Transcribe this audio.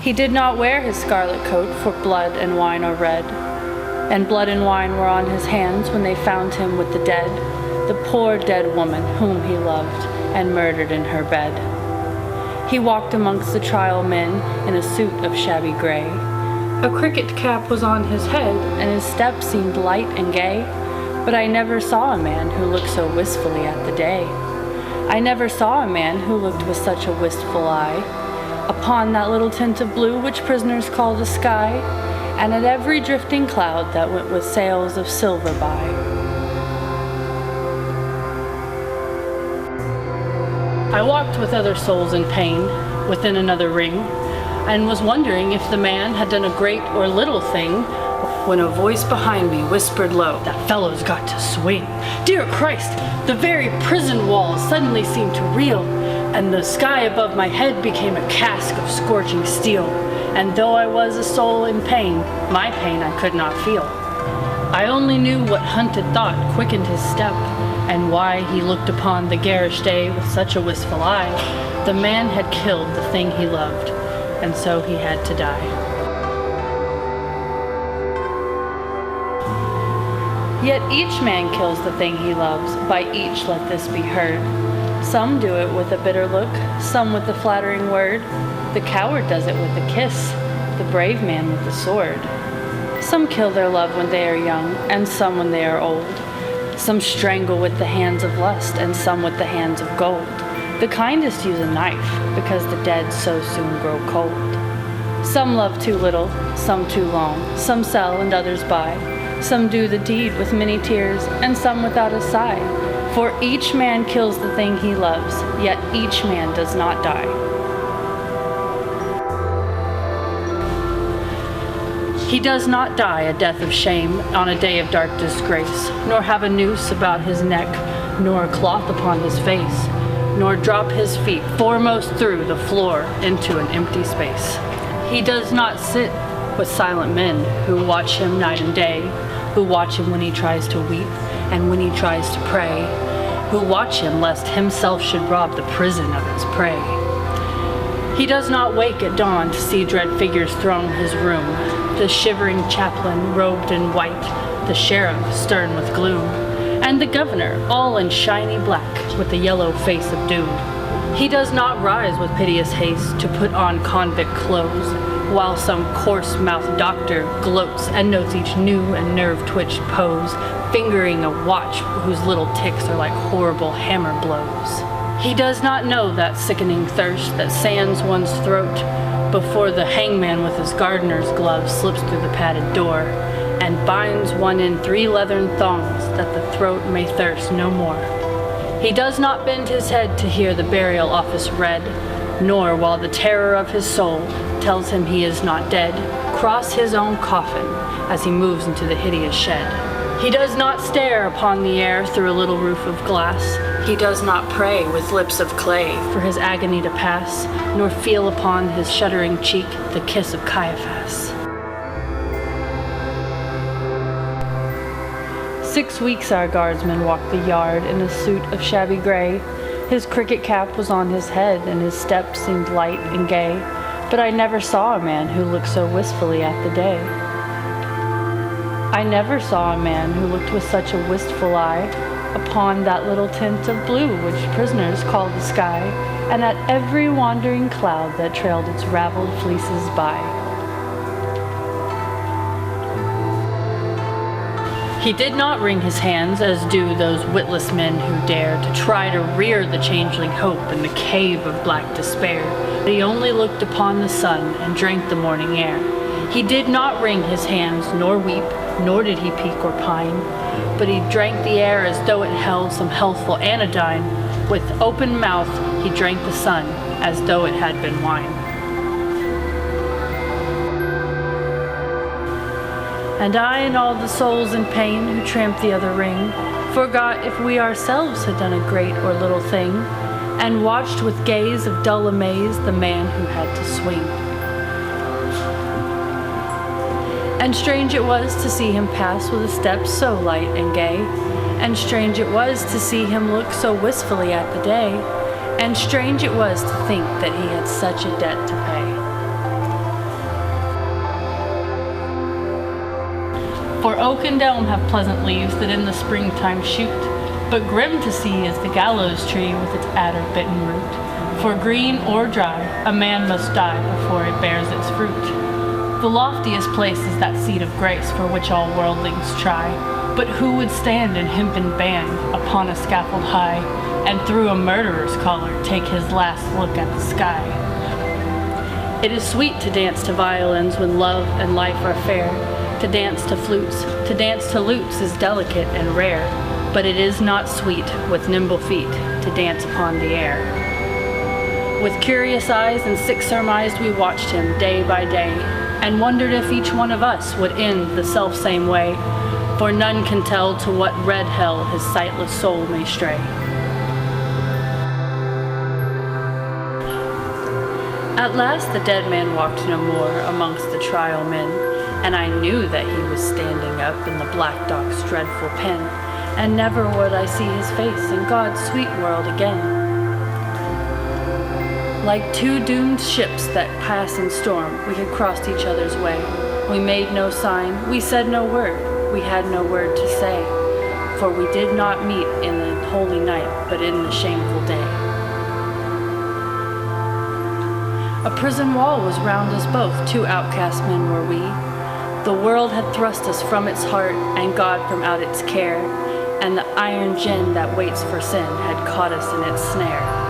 He did not wear his scarlet coat for blood and wine or red, and blood and wine were on his hands when they found him with the dead, the poor dead woman whom he loved and murdered in her bed. He walked amongst the trial men in a suit of shabby gray. A cricket cap was on his head, and his step seemed light and gay, but I never saw a man who looked so wistfully at the day. I never saw a man who looked with such a wistful eye upon that little tint of blue which prisoners call the sky, and at every drifting cloud that went with sails of silver by. I walked with other souls in pain within another ring, and was wondering if the man had done a great or little thing, when a voice behind me whispered low, "That fellow's got to swing." Dear Christ, the very prison walls suddenly seemed to reel, and the sky above my head became a cask of scorching steel, and though I was a soul in pain, my pain I could not feel. I only knew what hunted thought quickened his step, and why he looked upon the garish day with such a wistful eye. The man had killed the thing he loved, and so he had to die. Yet each man kills the thing he loves, by each let this be heard. Some do it with a bitter look, some with a flattering word. The coward does it with a kiss, the brave man with the sword. Some kill their love when they are young, and some when they are old. Some strangle with the hands of lust, and some with the hands of gold. The kindest use a knife, because the dead so soon grow cold. Some love too little, some too long, some sell and others buy. Some do the deed with many tears, and some without a sigh. For each man kills the thing he loves, yet each man does not die. He does not die a death of shame on a day of dark disgrace, nor have a noose about his neck, nor a cloth upon his face, nor drop his feet foremost through the floor into an empty space. He does not sit with silent men who watch him night and day, who watch him when he tries to weep and when he tries to pray, who watch him lest himself should rob the prison of its prey. He does not wake at dawn to see dread figures throng his room, the shivering chaplain robed in white, the sheriff stern with gloom, and the governor all in shiny black with the yellow face of doom. He does not rise with piteous haste to put on convict clothes, while some coarse-mouthed doctor gloats and notes each new and nerve-twitched pose, fingering a watch whose little ticks are like horrible hammer blows. He does not know that sickening thirst that sands one's throat before the hangman with his gardener's glove slips through the padded door and binds one in 3 leathern thongs that the throat may thirst no more. He does not bend his head to hear the burial office read, nor, while the terror of his soul tells him he is not dead, cross his own coffin as he moves into the hideous shed. He does not stare upon the air through a little roof of glass. He does not pray with lips of clay for his agony to pass, nor feel upon his shuddering cheek the kiss of Caiaphas. 6 weeks our guardsman walked the yard in a suit of shabby gray. His cricket cap was on his head, and his step seemed light and gay, but I never saw a man who looked so wistfully at the day. I never saw a man who looked with such a wistful eye upon that little tint of blue which prisoners call the sky, and at every wandering cloud that trailed its raveled fleeces by. He did not wring his hands as do those witless men who dare to try to rear the changeling hope in the cave of black despair. He only looked upon the sun and drank the morning air. He did not wring his hands nor weep, nor did he peak or pine, but he drank the air as though it held some healthful anodyne. With open mouth he drank the sun as though it had been wine. And I and all the souls in pain who tramped the other ring forgot if we ourselves had done a great or little thing, and watched with gaze of dull amaze the man who had to swing. And strange it was to see him pass with a step so light and gay, and strange it was to see him look so wistfully at the day, and strange it was to think that he had such a debt to pay. oak and elm have pleasant leaves that in the springtime shoot, but grim to see is the gallows tree with its adder-bitten root. For green or dry, a man must die before it bears its fruit. The loftiest place is that seat of grace for which all worldlings try, but who would stand in hempen band upon a scaffold high, and through a murderer's collar take his last look at the sky? It is sweet to dance to violins when love and life are fair. To dance to flutes, to dance to lutes is delicate and rare, but it is not sweet with nimble feet to dance upon the air. With curious eyes and sick surmised we watched him day by day, and wondered if each one of us would end the self-same way, for none can tell to what red hell his sightless soul may stray. At last the dead man walked no more amongst the trial men, and I knew that he was standing up in the black dock's dreadful pen, and never would I see his face in God's sweet world again. Like two doomed ships that pass in storm, we had crossed each other's way. We made no sign, we said no word, we had no word to say, for we did not meet in the holy night, but in the shameful day. A prison wall was round us both, two outcast men were we. The world had thrust us from its heart, and God from out its care, and the iron gin that waits for sin had caught us in its snare.